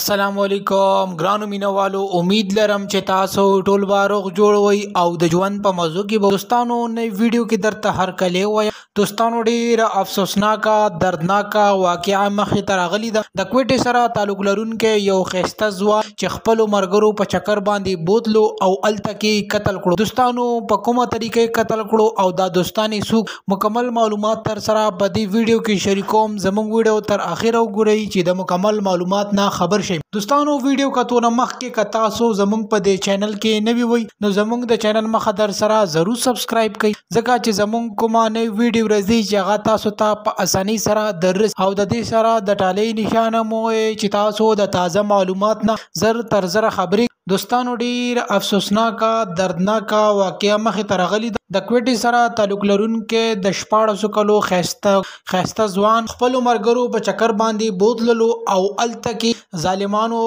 अस्सलामुअलैकुम ग्रानो मीनवालो उम्मीद लरम چې تاسو ټول باروغ جوړوي او د ژوند په موضوع کې دوستانو نئی ویډیو کې درته هر کله وای دوستانو ډیر افسوسناک دردناک واقعا مخې ته راغلی د کوټې سره تعلق لرونکي یو خسته ځوان چې خپل مرګرو په چکر باندې بوتلو او التکی قتل کړو دوستانو په کومه طریقې قتل کړو او دا دوستانی سوق مکمل معلومات تر سره په دې ویډیو کې شریکوم زموږ ویډیو تر اخره وګورئ چې د مکمل معلومات نه خبر شئ دوستانو ویډیو کتونه مخکې که تاسو زموږ په دې چینل کې نوی وي نو زموږ د چینل مخه در سره ضرور سبسکرایب کړئ ځکه چې زموږ کومه نوی ویډیو راځي چې هغه تاسو ته په اسانۍ سره درس او د دې سره د ټالۍ نشانه مو چې تاسو د تازه معلومات نه زر تر زر خبرې دوستانو ډیر افسوسناک دردناک واقعا مخې ته راغلی د کوټې سره تعلق لرونکي د 14 کلو خسته ځوان خپل مرګرو په چکر باندې بوتللو او التکی ظالمانو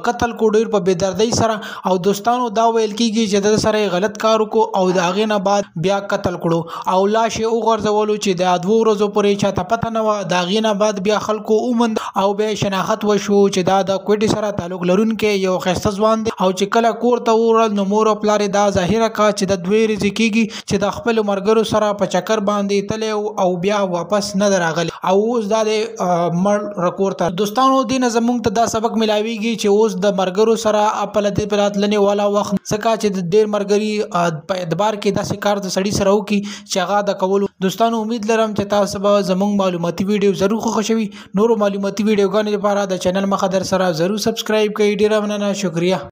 قتل کو ډیر په بيدردۍ سره او دوستانو دا ویل کیږي چې د سره غلط کار وکړو او د هغه نه بعد بیا قتل کړو او لاش او غرزولو چې د 2 ورځې پورې چاته پته نه و دا غي نه بعد بیا خلکو اومند او به شناخت وشو چې دا د کوټې سره تعلق لرونکي یو خسته ځوان دی او چې کله کور ته ورل نو مور پلار دا ظاهره کا چې د 2 ورځې کیږي چې د خپل مرګرو سره په چکر باندې تل او بیا واپس نه راغلی او اوس د مړ رکور ته دوستانو دین زمونږ ته دا سبق ملاویږي چې اوس د مرګرو سره خپل د پلاتلنی والا وخت څخه چې د ډیر مرګري په اعتبار کې د سکار د سړی سره وکي چې هغه د کول دوستانو امید لرم چې تاسو به زمونږ معلوماتي ویډیو ضرور خوښوي نورو معلوماتي ویډیوګانو لپاره د چینل مخه در سره ضرور سبسکرایب کړئ ډیر مننه شکریا